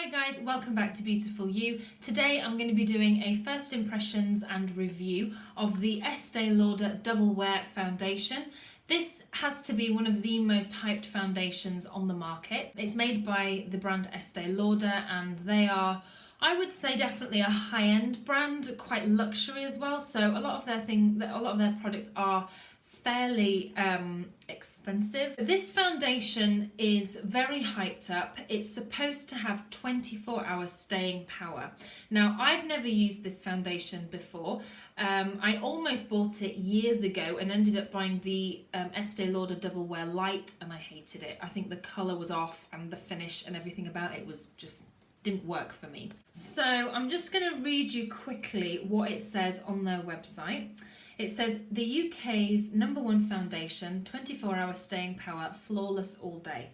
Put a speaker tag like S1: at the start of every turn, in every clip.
S1: Hi guys, welcome back to Beautiful You. Today I'm going to be doing a first impressions and review of the Estee Lauder Double Wear Foundation. This has to be one of the most hyped foundations on the market. It's made by the brand Estee Lauder and they are, I would say, definitely a high-end brand, quite luxury as well. So a lot of their products are fairly expensive. This foundation is very hyped up. It's supposed to have 24-hour staying power. Now, I've never used this foundation before. I almost bought it years ago and ended up buying the Estee Lauder Double Wear Light, and I hated it. I think the colour was off and the finish and everything about it was just didn't work for me. So I'm just going to read you quickly what it says on their website. It says, the UK's #1 foundation, 24-hour staying power, flawless all day.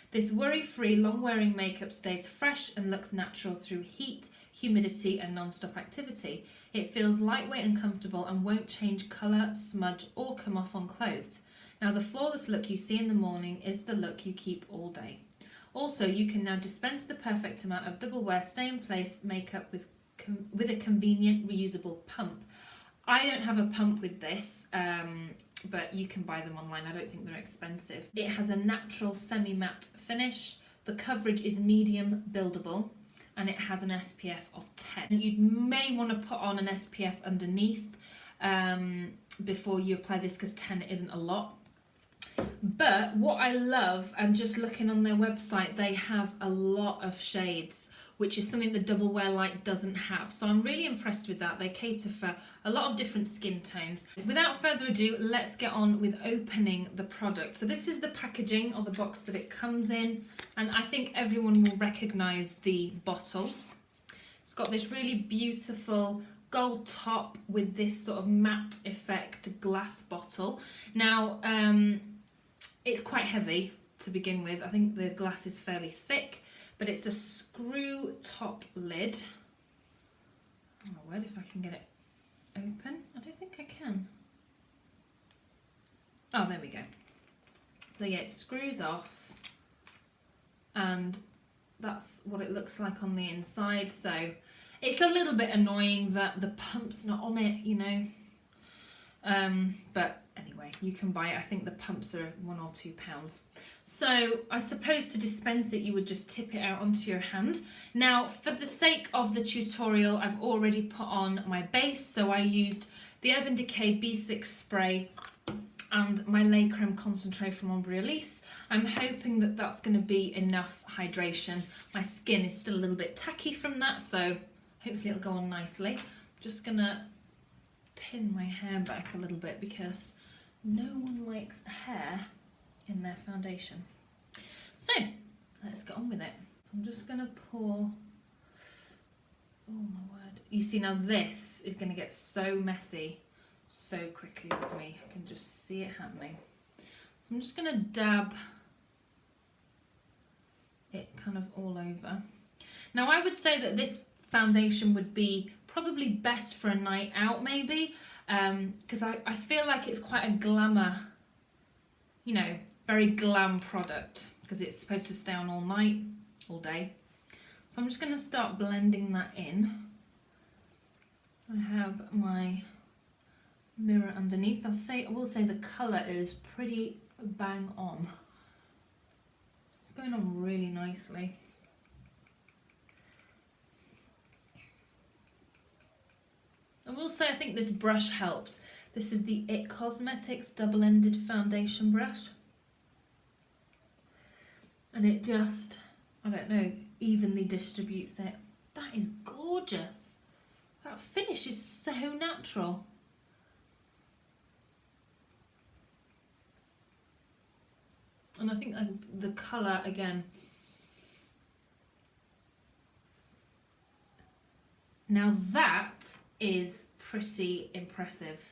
S1: This worry-free, long-wearing makeup stays fresh and looks natural through heat, humidity and non-stop activity. It feels lightweight and comfortable and won't change colour, smudge or come off on clothes. Now, the flawless look you see in the morning is the look you keep all day. Also, you can now dispense the perfect amount of double wear stay-in-place makeup with a convenient reusable pump. I don't have a pump with this, but you can buy them online. I don't think they're expensive. It has a natural semi-matte finish. The coverage is medium buildable and it has an SPF of 10. You may want to put on an SPF underneath before you apply this because 10 isn't a lot. But what I love, and just looking on their website, they have a lot of shades, which is something the Double Wear Light doesn't have. So I'm really impressed with that. They cater for a lot of different skin tones. Without further ado, let's get on with opening the product. So this is the packaging of the box that it comes in, and I think everyone will recognise the bottle. It's got this really beautiful gold top with this sort of matte effect glass bottle. Now, it's quite heavy to begin with. I think the glass is fairly thick, but it's a screw top lid. Oh my word, if I can get it open. I don't think I can. Oh, there we go. So yeah, it screws off and that's what it looks like on the inside. So it's a little bit annoying that the pump's not on it, you know. But anyway, you can buy it. I think the pumps are £1 or £2. So I suppose to dispense it, you would just tip it out onto your hand. Now, for the sake of the tutorial, I've already put on my base. So I used the Decay B6 spray and my Lait crème concentrate from Embryolisse. I'm hoping that that's going to be enough hydration. My skin is still a little bit tacky from that, so hopefully it'll go on nicely. Just going to pin my hair back a little bit because no one likes hair in their foundation. So let's get on with it. So I'm just going to pour, oh my word. You see, now this is going to get so messy so quickly with me. I can just see it happening. So I'm just going to dab it kind of all over. Now, I would say that this foundation would be probably best for a night out maybe, because I feel like it's quite a glamour, you know, very glam product because it's supposed to stay on all night, all day. So I'm just going to start blending that in. I have my mirror underneath. I will say the colour is pretty bang on. It's going on really nicely. I will say I think this brush helps. This is the It Cosmetics double-ended foundation brush. And it just, I don't know, evenly distributes it. That is gorgeous. That finish is so natural. And I think the colour again. Now that is pretty impressive.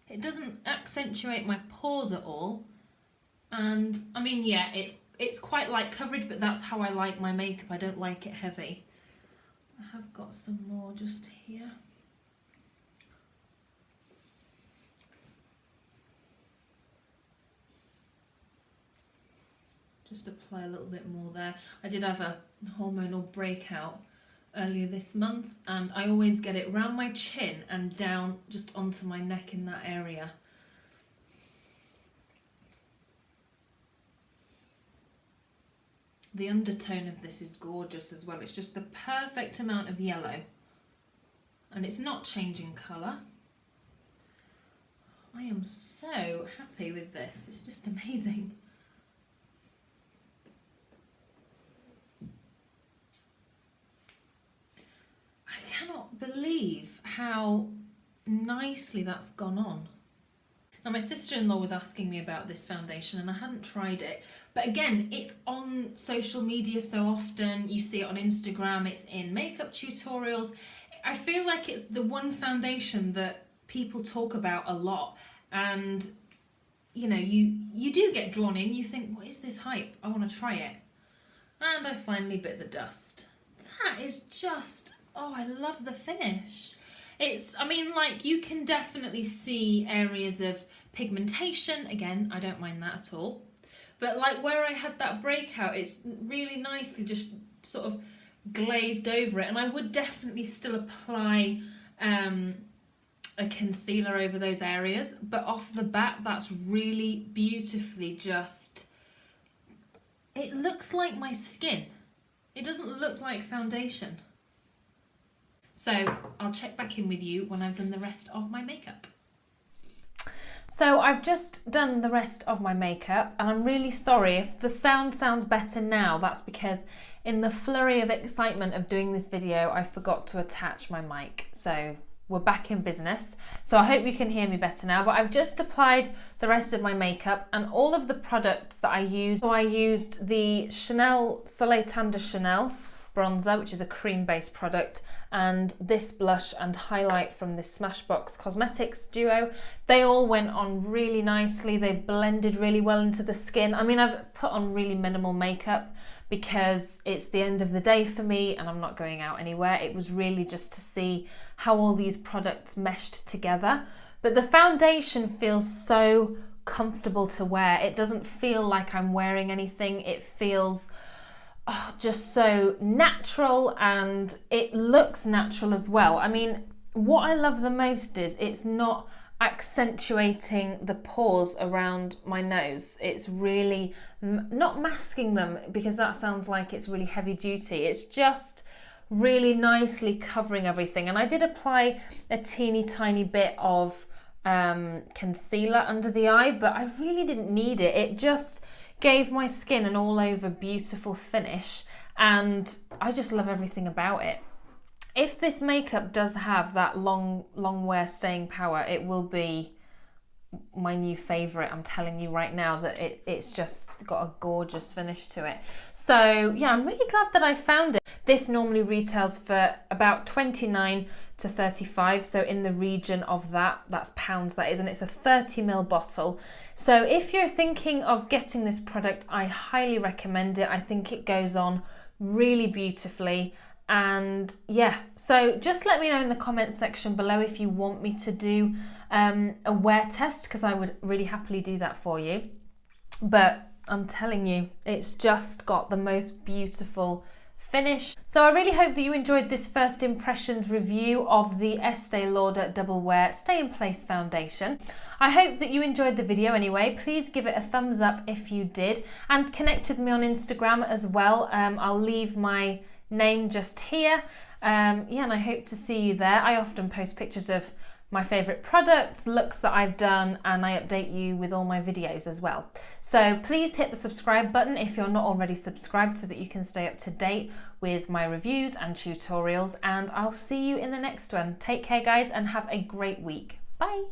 S1: It doesn't accentuate my pores at all, and I mean, yeah, it's quite light coverage, but that's how I like my makeup. I don't like it heavy. I have got some more just here. Just apply a little bit more there. I did have a hormonal breakout earlier this month, and I always get it round my chin and down just onto my neck in that area. The undertone of this is gorgeous as well. It's just the perfect amount of yellow, and it's not changing colour. I am so happy with this. It's just amazing. I cannot believe how nicely that's gone on. Now, my sister-in-law was asking me about this foundation and I hadn't tried it. But again, it's on social media so often. You see it on Instagram, it's in makeup tutorials. I feel like it's the one foundation that people talk about a lot. And, you know, you do get drawn in. You think, what is this hype? I want to try it. And I finally bit the dust. That is just, oh, I love the finish. It's, I mean, like, you can definitely see areas of pigmentation. Again, I don't mind that at all. But like where I had that breakout, it's really nicely just sort of glazed over it. And I would definitely still apply a concealer over those areas. But off the bat, that's really beautifully just, it looks like my skin. It doesn't look like foundation. So I'll check back in with you when I've done the rest of my makeup. So I've just done the rest of my makeup, and I'm really sorry if the sound sounds better now. That's because in the flurry of excitement of doing this video, I forgot to attach my mic. So we're back in business. So I hope you can hear me better now, but I've just applied the rest of my makeup and all of the products that I used. So I used the Soleil de Chanel bronzer, which is a cream-based product, and this blush and highlight from this Smashbox Cosmetics duo. They all went on really nicely. They blended really well into the skin. I mean, I've put on really minimal makeup because it's the end of the day for me and I'm not going out anywhere. It was really just to see how all these products meshed together. But the foundation feels so comfortable to wear. It doesn't feel like I'm wearing anything. It feels just so natural, and it looks natural as well. I mean, what I love the most is it's not accentuating the pores around my nose. It's really not masking them, because that sounds like it's really heavy duty. It's just really nicely covering everything. And I did apply a teeny tiny bit of concealer under the eye, but I really didn't need it. It just gave my skin an all over beautiful finish, and I just love everything about it. If this makeup does have that long wear staying power, it will be my new favourite. I'm telling you right now that it's just got a gorgeous finish to it. So yeah, I'm really glad that I found it. This normally retails for about 29 to 35, so in the region of that's pounds that is, and it's a 30ml bottle. So if you're thinking of getting this product, I highly recommend it. I think it goes on really beautifully. And yeah, so just let me know in the comments section below if you want me to do a wear test, because I would really happily do that for you. But I'm telling you, it's just got the most beautiful finish. So I really hope that you enjoyed this first impressions review of the Estee Lauder Double Wear Stay in Place foundation. I hope that you enjoyed the video anyway. Please give it a thumbs up if you did, and connect with me on Instagram as well. I'll leave my name just here. Yeah, and I hope to see you there. I often post pictures of my favourite products, looks that I've done, and I update you with all my videos as well. So please hit the subscribe button if you're not already subscribed, so that you can stay up to date with my reviews and tutorials, and I'll see you in the next one. Take care guys, and have a great week. Bye.